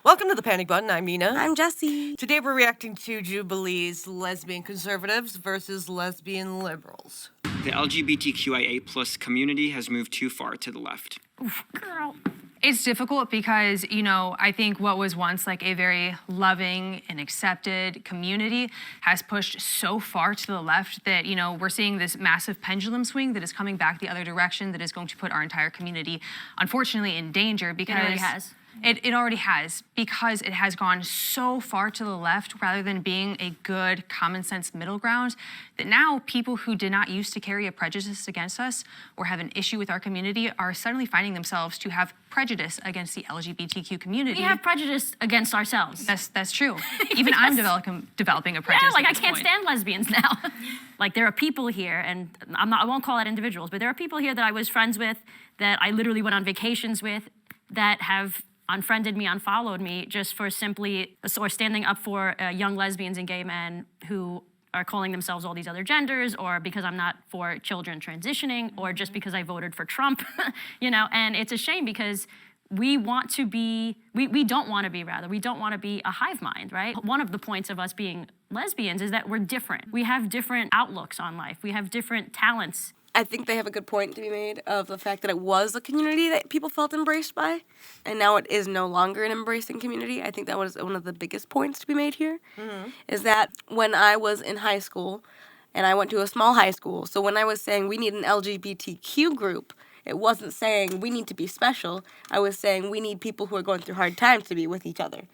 Welcome to the Panic Button. I'm Nina. I'm Jessie. Today we're reacting to Jubilee's lesbian conservatives versus lesbian liberals. The LGBTQIA plus community has moved too far to the left. Oof, girl. It's difficult because, I think what was once like a very loving and accepted community has pushed so far to the left that, we're seeing this massive pendulum swing that is coming back the other direction that is going to put our entire community, unfortunately, in danger because... It already has. It already has, because it has gone so far to the left rather than being a good common sense middle ground that now people who did not used to carry a prejudice against us or have an issue with our community are suddenly finding themselves to have prejudice against the LGBTQ community. We have prejudice against ourselves. That's true. Even I'm developing a prejudice. Yeah, I can't stand lesbians now. There are people here, and I won't call it individuals, but there are people here that I was friends with, that I literally went on vacations with, that have unfriended me, unfollowed me, just for simply, or standing up for young lesbians and gay men who are calling themselves all these other genders, or because I'm not for children transitioning, or just because I voted for Trump, and it's a shame because we don't want to be a hive mind, right? One of the points of us being lesbians is that we're different. We have different outlooks on life. We have different talents. I think they have a good point to be made of the fact that it was a community that people felt embraced by, and now it is no longer an embracing community. I think that was one of the biggest points to be made here, is that when I was in high school, and I went to a small high school, so when I was saying we need an LGBTQ group, it wasn't saying we need to be special. I was saying we need people who are going through hard times to be with each other.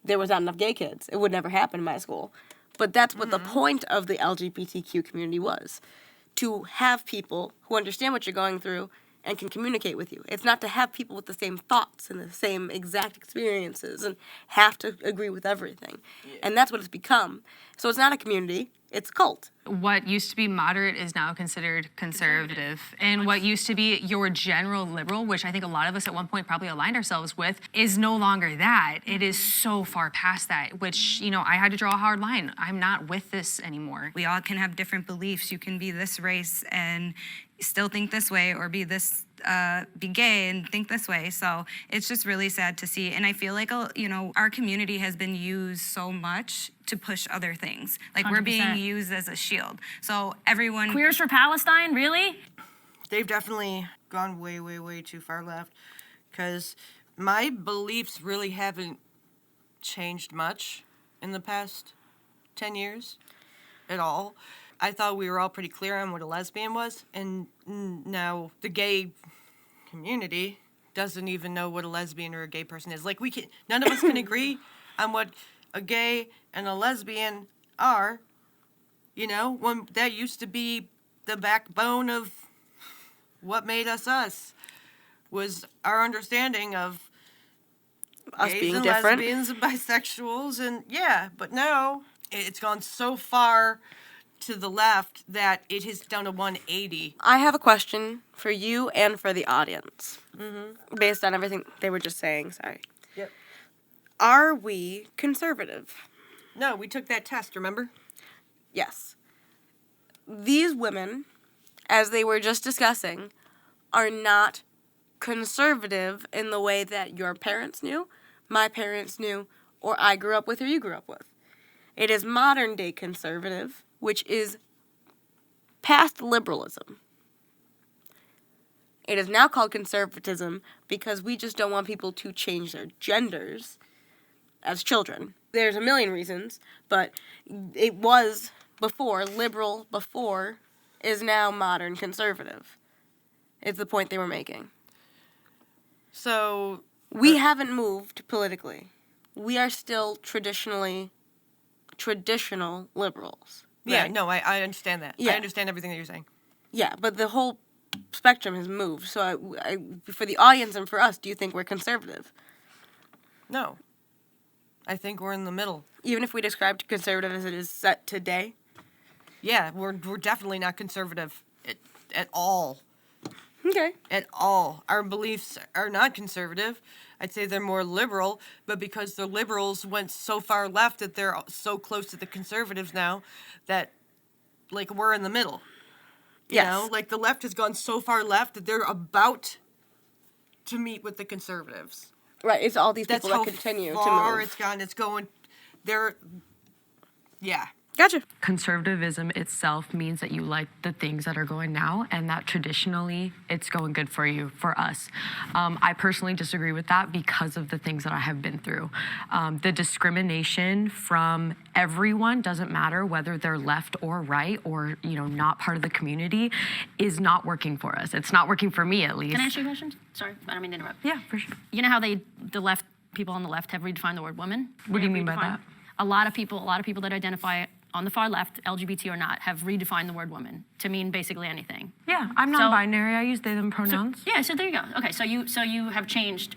There was not enough gay kids. It would never happen in my school. But that's what the point of the LGBTQ community was. To have people who understand what you're going through and can communicate with you. It's not to have people with the same thoughts and the same exact experiences and have to agree with everything. Yeah. And that's what it's become. So it's not a community, it's a cult. What used to be moderate is now considered conservative. And what used to be your general liberal, which I think a lot of us at one point probably aligned ourselves with, is no longer that. It is so far past that, which, I had to draw a hard line. I'm not with this anymore. We all can have different beliefs. You can be this race and still think this way, or be gay and think this way. So it's just really sad to see. And I feel like, our community has been used so much to push other things. 100%. We're being used as a shield. So everyone... Queers for Palestine, really? They've definitely gone way, way, way too far left, because my beliefs really haven't changed much in the past 10 years at all. I thought we were all pretty clear on what a lesbian was, and now the gay community doesn't even know what a lesbian or a gay person is. None of us can agree on what a gay and a lesbian are. When that used to be the backbone of what made us, was our understanding of Us gays being and different. lesbians and bisexuals, and but now it's gone so far to the left that it has done a 180. I have a question for you and for the audience, based on everything they were just saying. Sorry. Yep. Are we conservative? No, we took that test, remember? Yes. These women, as they were just discussing, are not conservative in the way that your parents knew, my parents knew, or I grew up with or you grew up with. It is modern day conservative, which is past liberalism. It is now called conservatism because we just don't want people to change their genders as children. There's a million reasons, but it was before, liberal before, is now modern conservative. It's the point they were making. So... We haven't moved politically. We are still traditional liberals. Yeah, right? no, I understand that. Yeah. I understand everything that you're saying. Yeah, but the whole spectrum has moved. So for the audience and for us, do you think we're conservative? No. I think we're in the middle. Even if we describe conservative as it is set today? Yeah, we're definitely not conservative at all. Okay. At all. Our beliefs are not conservative. I'd say they're more liberal, but because the liberals went so far left that they're so close to the conservatives now that, we're in the middle. You know? The left has gone so far left that they're about to meet with the conservatives. Right, it's all these That's people how that continue to far move. it's gone. It's going. They're. Yeah. Gotcha. Conservatism itself means that you like the things that are going now, and that traditionally it's going good for you, for us. I personally disagree with that because of the things that I have been through. The discrimination from everyone, doesn't matter whether they're left or right or not part of the community, is not working for us. It's not working for me, at least. Can I ask you a question? Sorry, I don't mean to interrupt. Yeah, for sure. You know how the left people on the left have redefined the word woman? What do you mean by Redefined- that? A lot of people that identify on the far left, LGBT or not, have redefined the word woman to mean basically anything. Yeah, I'm non-binary. I use they, them pronouns. Yeah, so there you go. Okay, so you have changed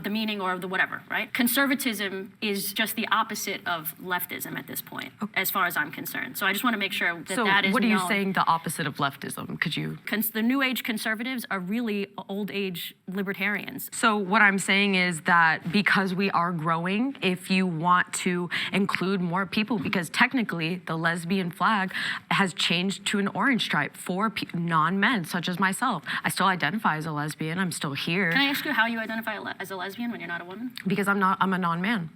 the meaning or the whatever, right? Conservatism is just the opposite of leftism at this point, as far as I'm concerned. So I just want to make sure that So that is what are you known. saying the opposite of leftism? Could you? The new age conservatives are really old age libertarians. So what I'm saying is that because we are growing, if you want to include more people, because technically the lesbian flag has changed to an orange stripe for non-men, such as myself. I still identify as a lesbian. I'm still here. Can I ask you how you identify as a lesbian when you're not a woman? Because I'm a non-man.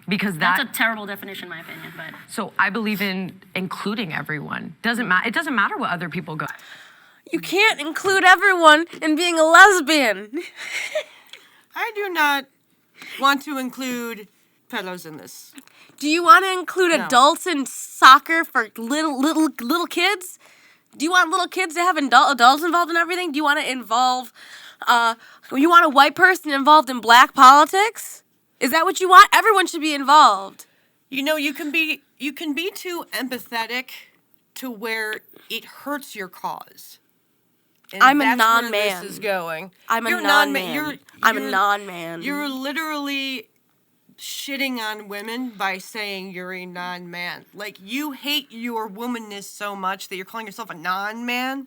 Because That's a terrible definition, in my opinion, but... So I believe in including everyone. It doesn't matter what other people go. You can't include everyone in being a lesbian. I do not want to include pedos in this. Do you want to include No. adults in soccer for little kids? Do you want little kids to have adults involved in everything? Do you want to involve, you want a white person involved in black politics? Is that what you want? Everyone should be involved. You can be too empathetic to where it hurts your cause. And I'm a that's non-man. Where this is going. I'm a You're non-man. I'm a non-man. You're literally shitting on women by saying you're a non-man. Like, you hate your womanness so much that you're calling yourself a non-man.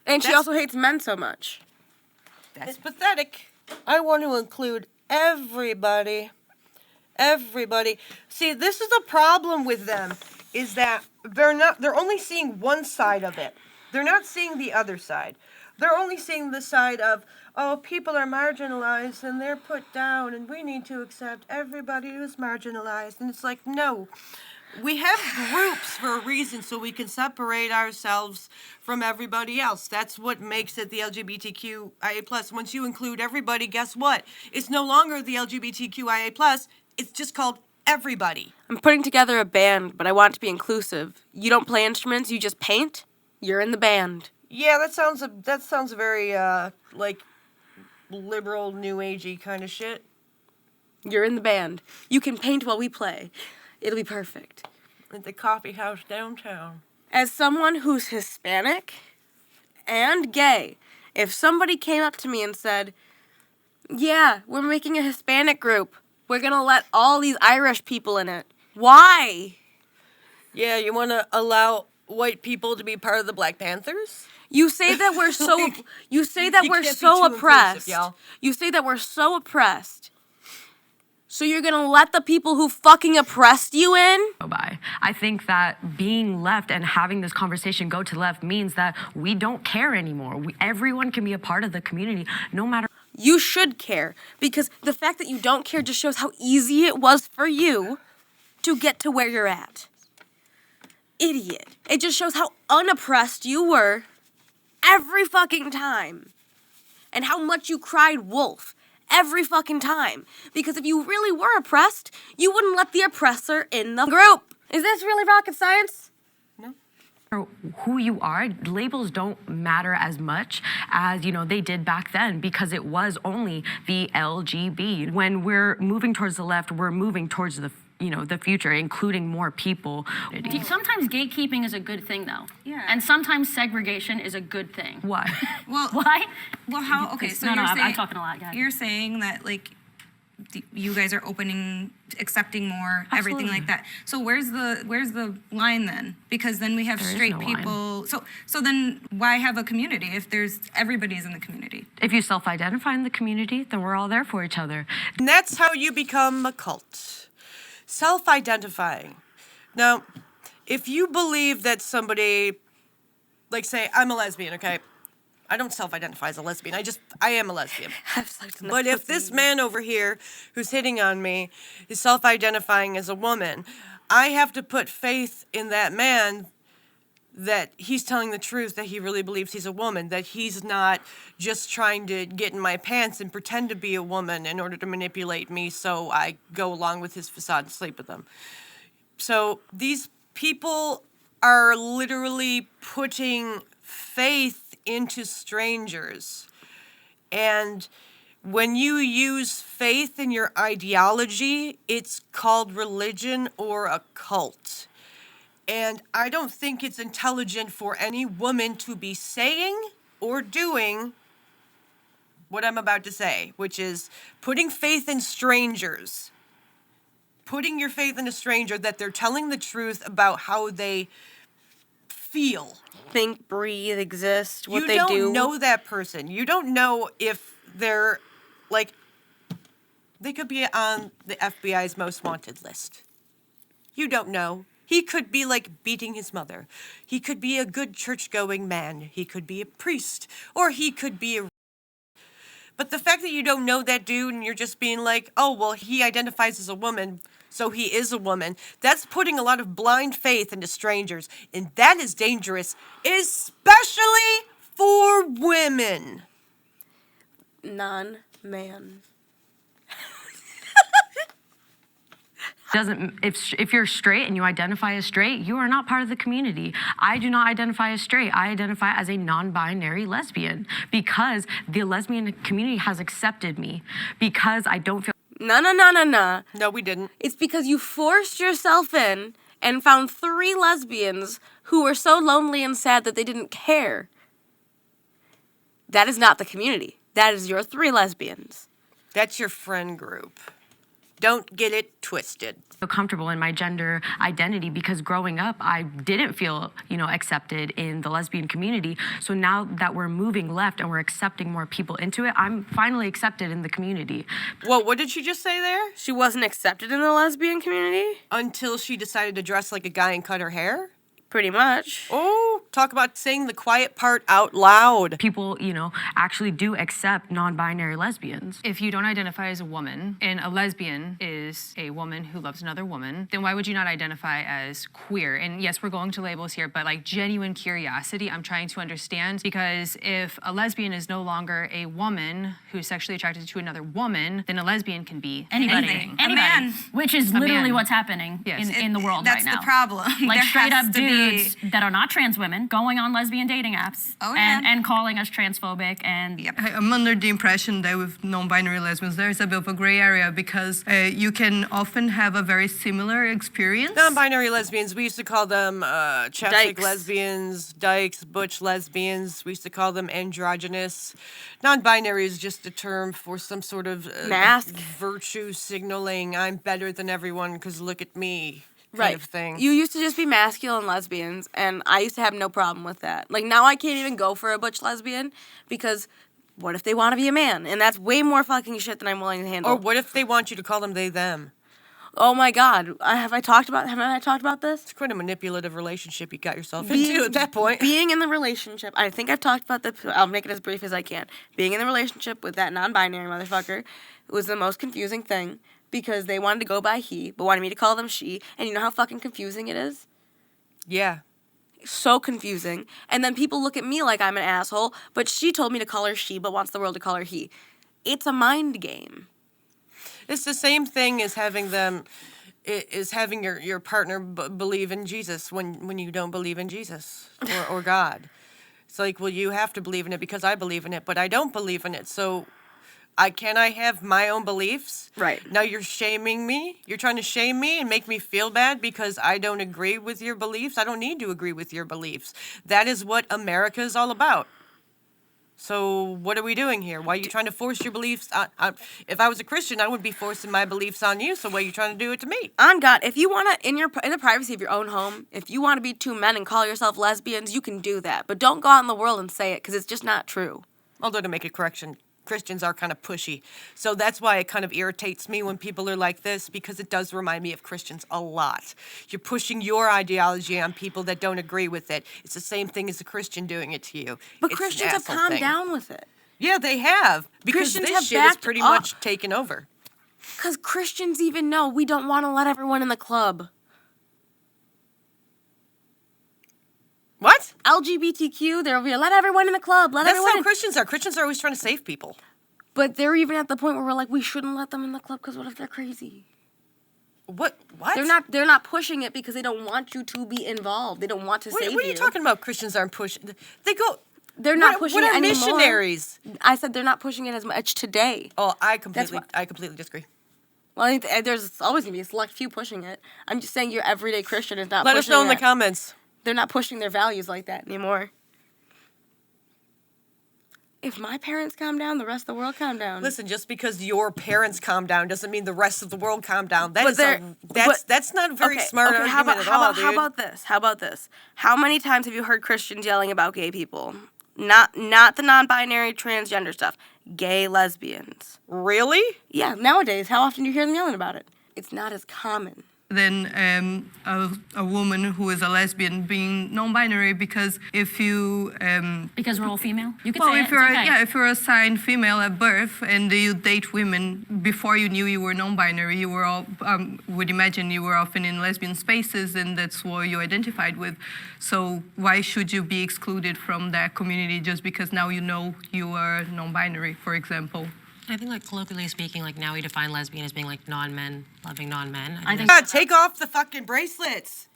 And she That's- also hates men so much. That's pathetic. I want to include everybody. Everybody. See, this is the problem with them, is that they're only seeing one side of it. They're not seeing the other side. They're only seeing the side of, oh, people are marginalized and they're put down and we need to accept everybody who's marginalized. And it's like, no. We have groups for a reason, so we can separate ourselves from everybody else. That's what makes it the LGBTQIA+. Once you include everybody, guess what? It's no longer the LGBTQIA+. It's just called everybody. I'm putting together a band, but I want it to be inclusive. You don't play instruments, you just paint. You're in the band. Yeah, that sounds very like liberal, new agey kind of shit. You're in the band. You can paint while we play. It'll be perfect. At the coffee house downtown. As someone who's Hispanic and gay, if somebody came up to me and said, yeah, we're making a Hispanic group. We're going to let all these Irish people in it. Why? Yeah, you want to allow white people to be part of the Black Panthers? You say that we're so you say that You we're can't be so too oppressed. inclusive, y'all. You say that we're so oppressed. So you're going to let the people who fucking oppressed you in? Go by. I think that being left and having this conversation go to left means that we don't care anymore. Everyone can be a part of the community, no matter. You should care, because the fact that you don't care just shows how easy it was for you to get to where you're at. Idiot. It just shows how unoppressed you were every fucking time. And how much you cried wolf every fucking time. Because if you really were oppressed, you wouldn't let the oppressor in the group. Is this really rocket science? Who you are, labels don't matter as much as they did back then, because it was only the LGB. When we're moving towards the left, we're moving towards the future, including more people. Sometimes gatekeeping is a good thing, though. Yeah. And sometimes segregation is a good thing. Why? Well, Why? well, how? Okay, so No, you're I'm saying talking a lot, guys. You're saying that you guys are accepting more, everything like that. So where's the line then? Because then we have There is straight no line. people. So then why have a community if everybody's in the community? If you self-identify in the community, then we're all there for each other. And that's how you become a cult. Self-identifying. Now, if you believe that somebody, like say, I'm a lesbian, okay? I don't self-identify as a lesbian. I am a lesbian. I've sucked enough But if pussy. this man over here who's hitting on me is self-identifying as a woman, I have to put faith in that man that he's telling the truth, that he really believes he's a woman, that he's not just trying to get in my pants and pretend to be a woman in order to manipulate me so I go along with his facade and sleep with him. So these people are literally putting faith into strangers. And when you use faith in your ideology, it's called religion or a cult. And I don't think it's intelligent for any woman to be saying or doing what I'm about to say, which is putting faith in strangers. Putting your faith in a stranger that they're telling the truth about how they feel. Think, breathe, exist, what You they don't do. know that person. You don't know if they're, like, they could be on the FBI's most wanted list. You don't know. He could be, like, beating his mother. He could be a good church-going man. He could be a priest. Or he could be a... But the fact that you don't know that dude and you're just being like, oh, well, he identifies as a woman, so he is a woman, that's putting a lot of blind faith into strangers. And that is dangerous, especially for women. Non-man. Doesn't if you're straight and you identify as straight, you are not part of the community. I do not identify as straight. I identify as a non-binary lesbian because the lesbian community has accepted me because I don't feel No. No, we didn't. It's because you forced yourself in and found 3 lesbians who were so lonely and sad that they didn't care. That is not the community. That is your 3 lesbians. That's your friend group. Don't get it twisted. comfortable in my gender identity because growing up I didn't feel, accepted in the lesbian community. So now that we're moving left and we're accepting more people into it, I'm finally accepted in the community. Well, what did she just say there? She wasn't accepted in the lesbian community? Until she decided to dress like a guy and cut her hair? Pretty much. Oh, talk about saying the quiet part out loud. People, actually do accept non-binary lesbians. If you don't identify as a woman and a lesbian is a woman who loves another woman, then why would you not identify as queer? And yes, we're going to labels here, but like genuine curiosity, I'm trying to understand, because if a lesbian is no longer a woman who's sexually attracted to another woman, then a lesbian can be Anybody. anything. A man. Which is A literally man. what's happening Yes. in the world That's right now. the problem. Like There straight has up to be- dudes that are not trans women going on lesbian dating apps Oh, yeah. and calling us transphobic and Yep. I'm under the impression that with non-binary lesbians, there's a bit of a gray area because you can often have a very similar experience. Non-binary lesbians, we used to call them chapstick Dykes. lesbians, dykes, butch lesbians. We used to call them androgynous. Non-binary is just a term for some sort of Mask. virtue signaling. I'm better than everyone because look at me kind of thing. You used to just be masculine lesbians, and I used to have no problem with that. Like, now I can't even go for a butch lesbian because what if they want to be a man? And that's way more fucking shit than I'm willing to handle. Or what if they want you to call them they, them? Oh my God. Haven't I talked about this? It's quite a manipulative relationship you got yourself into at that point. Being in the relationship, I think I've talked about this, I'll make it as brief as I can. Being in the relationship with that non-binary motherfucker was the most confusing thing because they wanted to go by he, but wanted me to call them she, and you know how fucking confusing it is? Yeah. So confusing. And then people look at me like I'm an asshole, but she told me to call her she, but wants the world to call her he. It's a mind game. It's the same thing as having them, is having your partner believe in Jesus when you don't believe in Jesus or God. It's like, well, you have to believe in it because I believe in it, but I don't believe in it. So can I have my own beliefs? Right. Now you're shaming me. You're trying to shame me and make me feel bad because I don't agree with your beliefs. I don't need to agree with your beliefs. That is what America is all about. So what are we doing here? Why are you trying to force your beliefs on? If I was a Christian, I would be forcing my beliefs on you. So why are you trying to do it to me? On God, if you want to, in the privacy of your own home, if you want to be two men and call yourself lesbians, you can do that. But don't go out in the world and say it because it's just not true. Although to make a correction, Christians are kind of pushy. So that's why it kind of irritates me when people are like this, because it does remind me of Christians a lot. You're pushing your ideology on people that don't agree with it. It's the same thing as a Christian doing it to you. But It's an Christians have asshole calmed thing. down with it. Yeah, they have. Because Christians this have shit is backed pretty up. much taken over. Because Christians even know we don't want to let everyone in the club. What? LGBTQ, they'll be let everyone in the club, let That's everyone how in. Christians are. Christians are always trying to save people. But they're even at the point where we're like, we shouldn't let them in the club because what if they're crazy? What? What? They're not pushing it because they don't want you to be involved. They don't want to save you. What are you talking about? Christians aren't pushing. They go. They're not what, pushing what it are anymore. missionaries? I said they're not pushing it as much today. Oh, I That's completely disagree. Well, I think there's always going to be a select few pushing it. I'm just saying your everyday Christian is not Let us pushing know in the it. comments. They're not pushing their values like that anymore. If my parents calm down, the rest of the world calm down. Listen, just because your parents calm down doesn't mean the rest of the world calm down. But That's not a very smart argument at all, dude. How about this? How about this? How many times have you heard Christians yelling about gay people? Not the non-binary transgender stuff. Gay lesbians. Really? Yeah, nowadays, how often do you hear them yelling about it? It's not as common. Than a woman who is a lesbian being non-binary, because if you Because we're all female? You could well, say if it. you're It's okay. if you're assigned female at birth and you date women before you knew you were non-binary, you were all would imagine you were often in lesbian spaces, and that's what you identified with. So why should you be excluded from that community just because now you know you are non-binary, for example? I think, like, colloquially speaking, like, now we define lesbian as being, like, non-men, loving non-men. I think God, take off the fucking bracelets.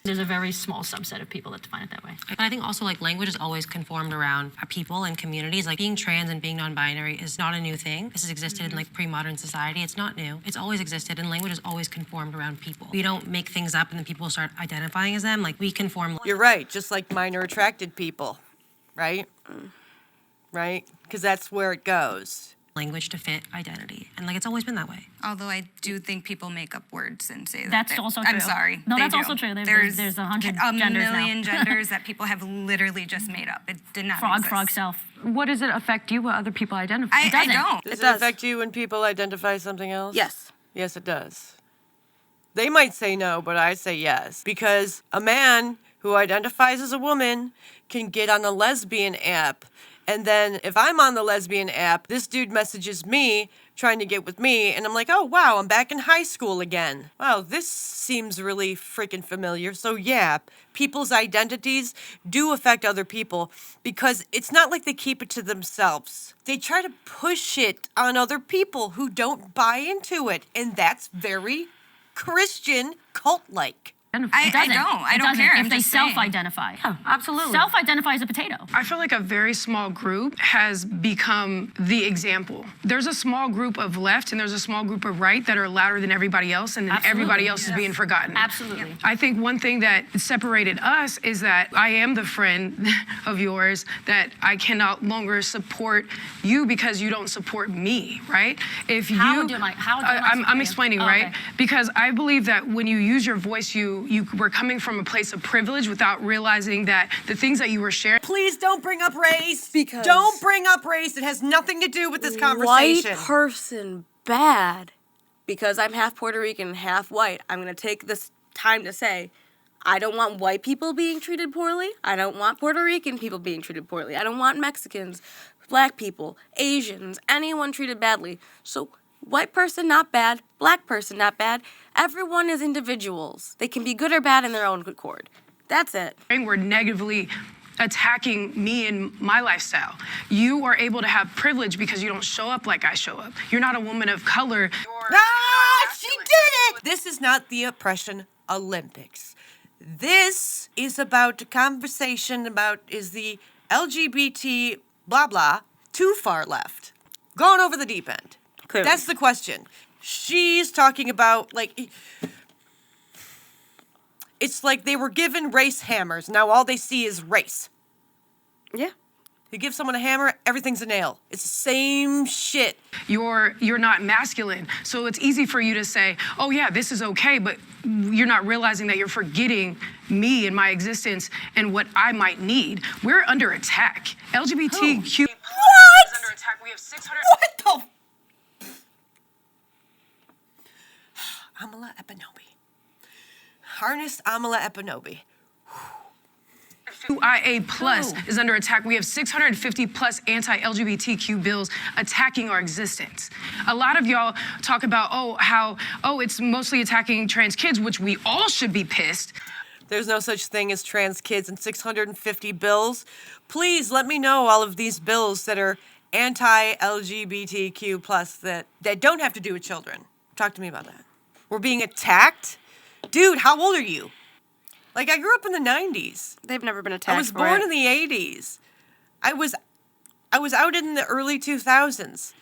there's a very small subset of people that define it that way. But I think also, like, language is always conformed around people and communities. Like, being trans and being non-binary is not a new thing. This has existed in, like, pre-modern society. It's not new. It's always existed, and language is always conformed around people. We don't make things up and then people start identifying as them. Like, we conform. You're right, just like minor attracted people, right? Right? Because that's where it goes. Language to fit identity. And, like, it's always been that way. Although I do think people make up words and say that. That's also I'm true. sorry. No, they that's do. also true. There's 100 a genders now. million genders that people have literally just made up. It did not Frog, exist. frog, self. What does it affect you? What other people identify? I doesn't. don't. Does it does. affect you when people identify something else? Yes. Yes, it does. They might say no, but I say yes. Because a man who identifies as a woman can get on a lesbian app. And then if I'm on the lesbian app, this dude messages me trying to get with me. And I'm like, oh, wow, I'm back in high school again. Wow, this seems really freaking familiar. So, yeah, people's identities do affect other people because it's not like they keep it to themselves. They try to push it on other people who don't buy into it. And that's very Christian cult-like. I It don't. doesn't. I It don't doesn't care. if I'm they just saying. self-identify. Absolutely. Self-identify as a potato. I feel like a very small group has become the example. There's a small group of left and there's a small group of right that are louder than everybody else, and then everybody Absolutely. else is being forgotten. Absolutely. I think one thing that separated us is that I am the friend of yours that I can no longer support you because you don't support me, right? If How you, do I- how do I I'm support you? explaining, Oh, right? okay. Because I believe that when you use your voice, you were coming from a place of privilege without realizing that the things that you were sharing. Please don't bring up race. Because- Don't bring up race. It has nothing to do with this conversation. White person bad. Because I'm half Puerto Rican and half white, I'm going to take this time to say, I don't want white people being treated poorly. I don't want Puerto Rican people being treated poorly. I don't want Mexicans, black people, Asians, anyone treated badly. So white person, not bad. Black person, not bad. Everyone is individuals. They can be good or bad in their own good accord. That's it. Were negatively attacking me and my lifestyle. You are able to have privilege because you don't show up like I show up. You're not a woman of color. Ah, she did it! This is not the Oppression Olympics. This is about a conversation about is the LGBT blah blah too far left? Going over the deep end. Clearly. That's the question. She's talking about, like, it's like they were given race hammers. Now all they see is race. Yeah. You give someone a hammer, everything's a nail. It's the same shit. You're not masculine. So it's easy for you to say, oh yeah, this is okay, but you're not realizing that you're forgetting me and my existence and what I might need. We're under attack. LGBTQ is under attack. We have 600. What the? Amala Epinobi. Harness Amala Epinobi. QIA plus is under attack. We have 650 plus anti-LGBTQ bills attacking our existence. A lot of y'all talk about, how it's mostly attacking trans kids, which we all should be pissed. There's no such thing as trans kids and 650 bills. Please let me know all of these bills that are anti-LGBTQ plus that don't have to do with children. Talk to me about that. We're being attacked? Dude, how old are you? Like, I grew up in the 90s. They've never been attacked. I was born in the 80s. I was out in the early 2000s.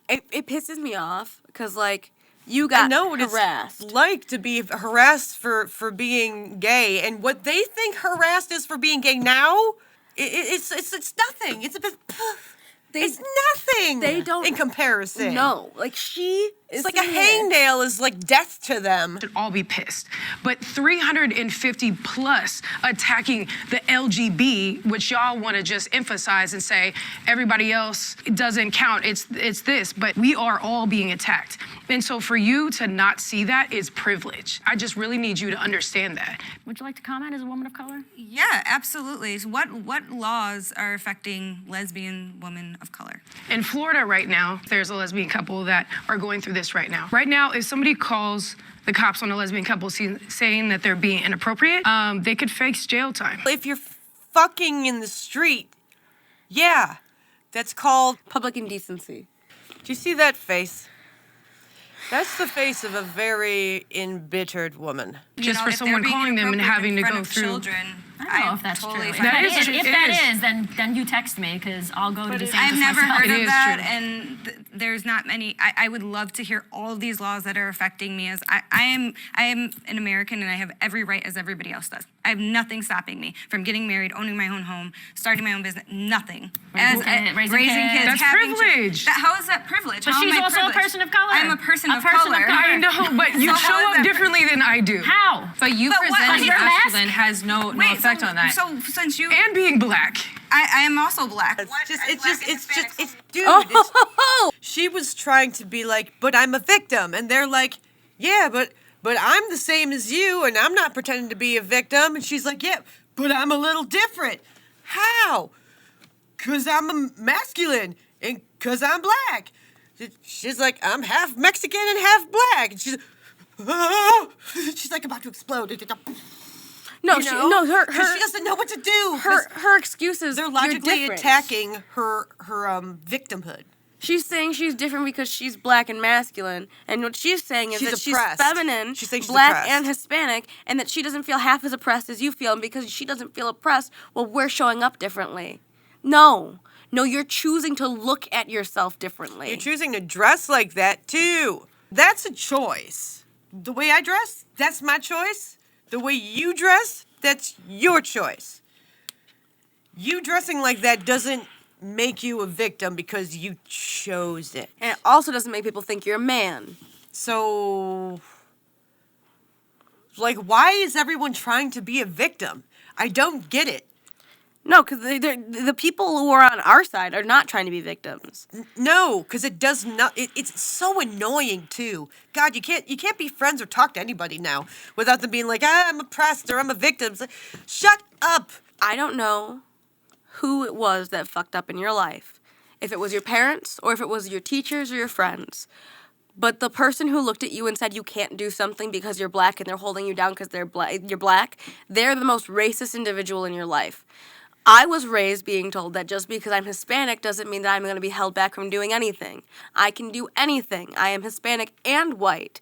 It pisses me off because, like, you got harassed. It's like to be harassed for being gay, and what they think harassed is for being gay now, it's nothing. It's nothing. They don't in comparison. No, like she is It's like a hangnail is like death to them. Should all be pissed. But 350 plus attacking the LGB, which y'all want to just emphasize and say everybody else doesn't count. It's this, but we are all being attacked. And so for you to not see that is privilege. I just really need you to understand that. Would you like to comment as a woman of color? Yeah, absolutely. So what laws are affecting lesbian women of color? In Florida right now, there's a lesbian couple that are going through this right now. Right now, if somebody calls the cops on a lesbian couple saying that they're being inappropriate, they could face jail time. If you're fucking in the street, yeah, that's called public indecency. Do you see that face? That's the face of a very embittered woman. Just for someone calling them and having to go through. Children, I don't know if that's totally true. fine. That If is- that it is, then you text me because I'll go to the same. I've never heard It of is that, true. and there's not many. I would love to hear all of these laws that are affecting me. As I am an American, and I have every right as everybody else does. I have nothing stopping me from getting married, owning my own home, starting my own business. Nothing. Raising kids. kids, That's having privilege. How is that privilege? But How am she's I also a privileged? person of color. I'm a person of person color. of color. I know, but you So how show is up that- differently than I do. How? But you But what- presenting Your mask? masculine has no effect on that. So since you, And being black. I am also black. Dude, she was trying to be like, but I'm a victim. And they're like, yeah, but I'm the same as you, and I'm not pretending to be a victim. And she's like, yeah, but I'm a little different. How? Because I'm a masculine, and because I'm black. She's like, I'm half Mexican and half black. And she's like about to explode. No, You she, know? no, her 'Cause she doesn't know what to do. 'cause her excuse is they're you're logically different. attacking her victimhood. She's saying she's different because she's black and masculine, and what she's saying is She's that oppressed. she's feminine, She's saying she's black oppressed. and Hispanic, and that she doesn't feel half as oppressed as you feel, and because she doesn't feel oppressed, well, we're showing up differently. No, you're choosing to look at yourself differently. You're choosing to dress like that too. That's a choice. The way I dress, that's my choice. The way you dress, that's your choice. You dressing like that doesn't make you a victim because you chose it. And it also doesn't make people think you're a man. So, like, why is everyone trying to be a victim? I don't get it. No, because the people who are on our side are not trying to be victims. No, because it does not. It's so annoying too. God, you can't be friends or talk to anybody now without them being like, I'm oppressed or I'm a victim. It's like, shut up. I don't know who it was that fucked up in your life. If it was your parents or if it was your teachers or your friends. But the person who looked at you and said you can't do something because you're black and they're holding you down because you're black, they're the most racist individual in your life. I was raised being told that just because I'm Hispanic doesn't mean that I'm going to be held back from doing anything. I can do anything. I am Hispanic and white.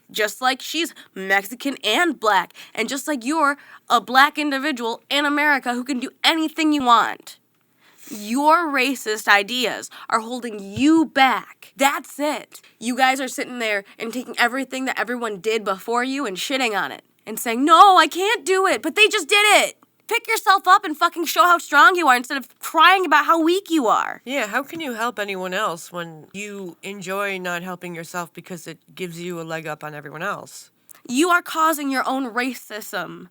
Just like she's Mexican and black. And just like you're a black individual in America who can do anything you want. Your racist ideas are holding you back. That's it. You guys are sitting there and taking everything that everyone did before you and shitting on it. And saying, no, I can't do it. But they just did it. Pick yourself up and fucking show how strong you are instead of crying about how weak you are. Yeah, how can you help anyone else when you enjoy not helping yourself because it gives you a leg up on everyone else? You are causing your own racism.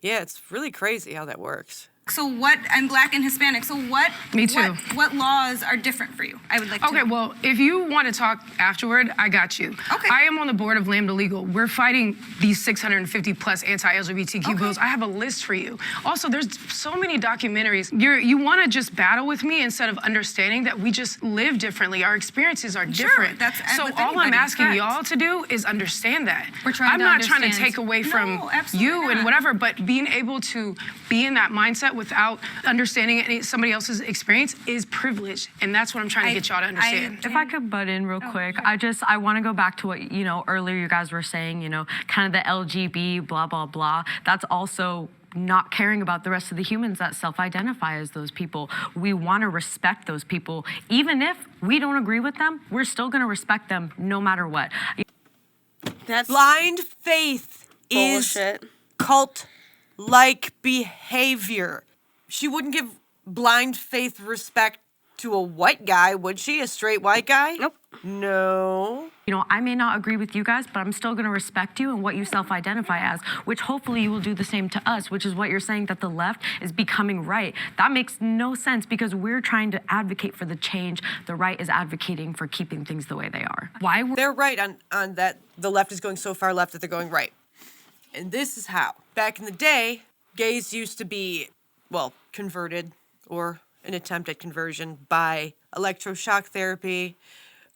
Yeah, it's really crazy how that works. So what, I'm Black and Hispanic, so what? Me too. What laws are different for you? I would like to. Okay, well, if you want to talk afterward, I got you. Okay. I am on the board of Lambda Legal. We're fighting these 650 plus anti-LGBTQ bills. I have a list for you. Also, there's so many documentaries. You want to just battle with me instead of understanding that we just live differently. Our experiences are different. That's so with all I'm anybody, asking correct. y'all to do is understand that. We're trying I'm to not trying to understand. take away from No, absolutely you and not. whatever, but being able to be in that mindset without understanding somebody else's experience is privilege, and that's what I'm trying to get y'all to understand. If I could butt in real quick, I want to go back to what, earlier you guys were saying, kind of the LGB, blah, blah, blah. That's also not caring about the rest of the humans that self-identify as those people. We want to respect those people. Even if we don't agree with them, we're still going to respect them no matter what. That's Blind faith bullshit. is cult-like behavior. She wouldn't give blind faith respect to a white guy, would she? A straight white guy? Nope. No. I may not agree with you guys, but I'm still going to respect you and what you self-identify as, which hopefully you will do the same to us, which is what you're saying that the left is becoming right. That makes no sense because we're trying to advocate for the change. The right is advocating for keeping things the way they are. They're right on that. The left is going so far left that they're going right. And this is how. Back in the day, gays used to be, converted or an attempt at conversion by electroshock therapy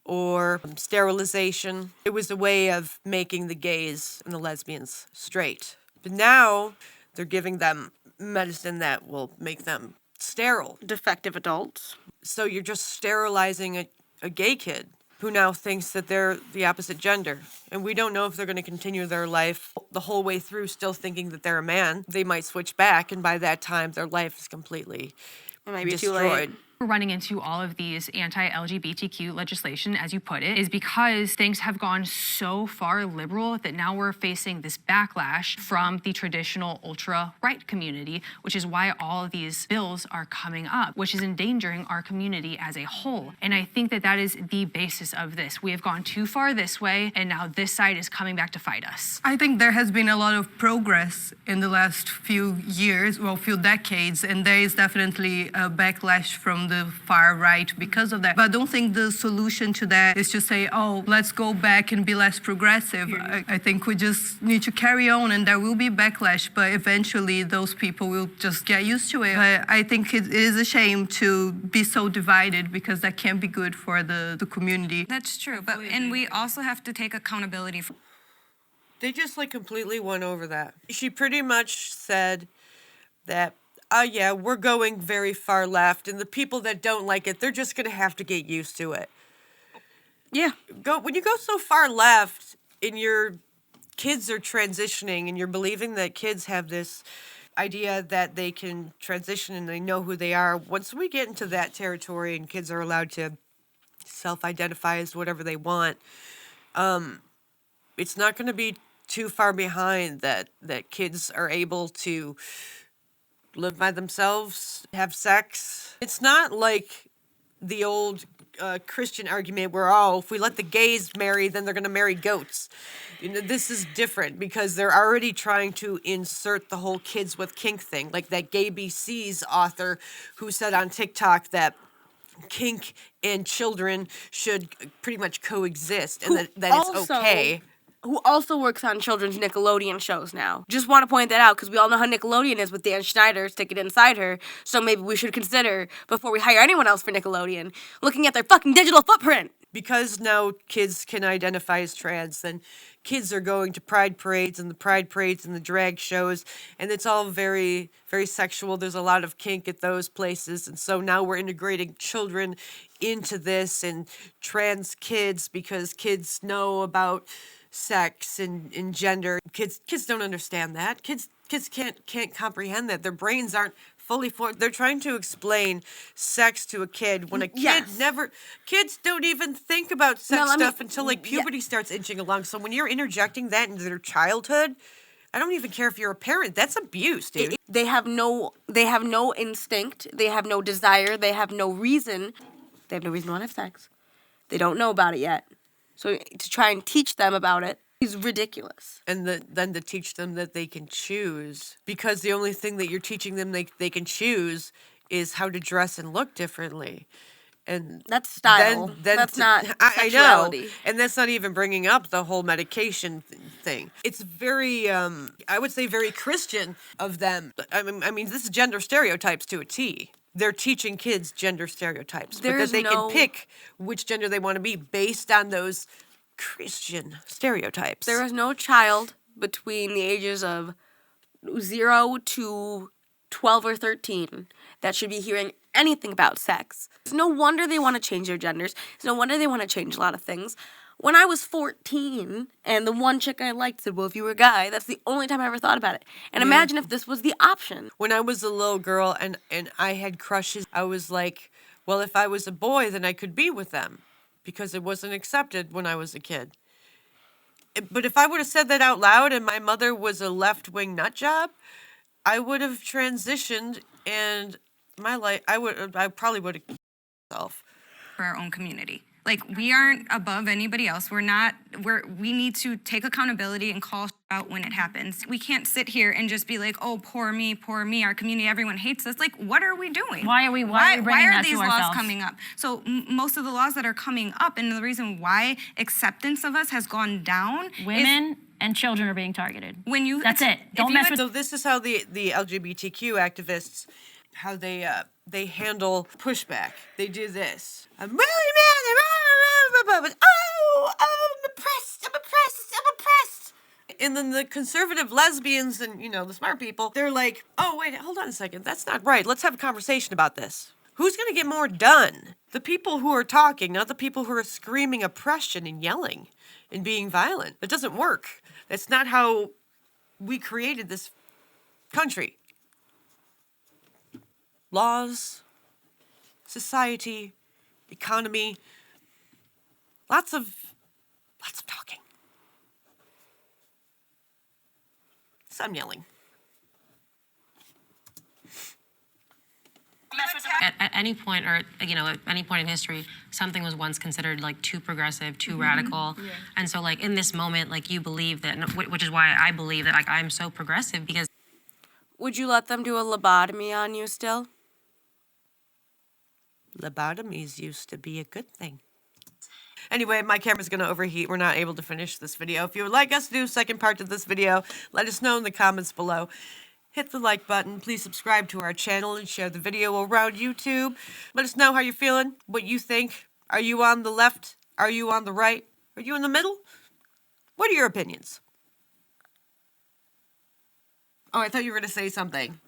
or sterilization. It was a way of making the gays and the lesbians straight. But now they're giving them medicine that will make them sterile. Defective adults. So you're just sterilizing a gay kid who now thinks that they're the opposite gender. And we don't know if they're going to continue their life the whole way through still thinking that they're a man. They might switch back, and by that time, their life is completely It might be destroyed. too late. We're running into all of these anti-LGBTQ legislation, as you put it, is because things have gone so far liberal that now we're facing this backlash from the traditional ultra-right community, which is why all of these bills are coming up, which is endangering our community as a whole. And I think that that is the basis of this. We have gone too far this way, and now this side is coming back to fight us. I think there has been a lot of progress in the last few years, few decades, and there is definitely a backlash from the far right because of that. But I don't think the solution to that is to say, let's go back and be less progressive. I think we just need to carry on, and there will be backlash, but eventually those people will just get used to it. But I think it is a shame to be so divided because that can't be good for the community. That's true, and we also have to take accountability for. They just completely went over that. She pretty much said that we're going very far left, and the people that don't like it, they're just going to have to get used to it. Yeah. When you go so far left and your kids are transitioning and you're believing that kids have this idea that they can transition and they know who they are, once we get into that territory and kids are allowed to self-identify as whatever they want, it's not going to be too far behind that kids are able to live by themselves, have sex. It's not like the old Christian argument where, if we let the gays marry, then they're going to marry goats. This is different because they're already trying to insert the whole kids with kink thing. Like that Gay BC's author who said on TikTok that kink and children should pretty much coexist and that it's okay. Who also works on children's Nickelodeon shows now. Just want to point that out because we all know how Nickelodeon is with Dan Schneider sticking it inside her. So maybe we should consider, before we hire anyone else for Nickelodeon, looking at their fucking digital footprint. Because now kids can identify as trans, then kids are going to pride parades and the drag shows, and it's all very, very sexual. There's a lot of kink at those places, and so now we're integrating children into this and trans kids because kids know about sex and gender. Kids don't understand that. Kids can't comprehend that. Their brains aren't fully formed. They're trying to explain sex to a kid when a kid kids don't even think about sex stuff until puberty starts inching along. So when you're interjecting that into their childhood, I don't even care if you're a parent. That's abuse, dude. They have no instinct. They have no desire. They have no reason. They have no reason to want to have sex. They don't know about it yet. So to try and teach them about it is ridiculous. And then to teach them that they can choose, because the only thing that you're teaching them they can choose is how to dress and look differently. And that's style. That's not sexuality. I know. And that's not even bringing up the whole medication thing. It's very, I would say, very Christian of them. I mean, this is gender stereotypes to a T. They're teaching kids gender stereotypes, but that they can pick which gender they want to be based on those Christian stereotypes. There is no child between the ages of 0 to 12 or 13 that should be hearing anything about sex. It's no wonder they want to change their genders. It's no wonder they want to change a lot of things. When I was 14 and the one chick I liked said, well, if you were a guy, that's the only time I ever thought about it. And imagine if this was the option. When I was a little girl and I had crushes, I was like, well, if I was a boy, then I could be with them, because it wasn't accepted when I was a kid. But if I would have said that out loud and my mother was a left-wing nut job, I would have transitioned, and my life, I probably would have killed myself. For our own community. Like, we aren't above anybody else. We need to take accountability and call out when it happens. We can't sit here and just be like, oh, poor me, our community, everyone hates us. Like, what are we doing? Why are we bringing that to ourselves? Why are these laws coming up? So most of the laws that are coming up, and the reason why acceptance of us has gone down, women and children are being targeted. That's it. Don't mess with. So this is how the LGBTQ activists, how they handle pushback. They do this. I'm really mad. Oh, I'm oppressed. And then the conservative lesbians and, the smart people, they're like, oh, wait, hold on a second. That's not right. Let's have a conversation about this. Who's going to get more done? The people who are talking, not the people who are screaming oppression and yelling and being violent. That doesn't work. That's not how we created this country. Laws, society, economy, lots of talking. So I'm yelling. At any point, or at any point in history, something was once considered like too progressive, too radical, and so like in this moment, like you believe that, which is why I believe that like I'm so progressive, because. Would you let them do a lobotomy on you still? Lobotomies used to be a good thing. Anyway, my camera's going to overheat. We're not able to finish this video. If you would like us to do a second part to this video, let us know in the comments below. Hit the like button. Please subscribe to our channel and share the video around YouTube. Let us know how you're feeling, what you think. Are you on the left? Are you on the right? Are you in the middle? What are your opinions? Oh, I thought you were going to say something.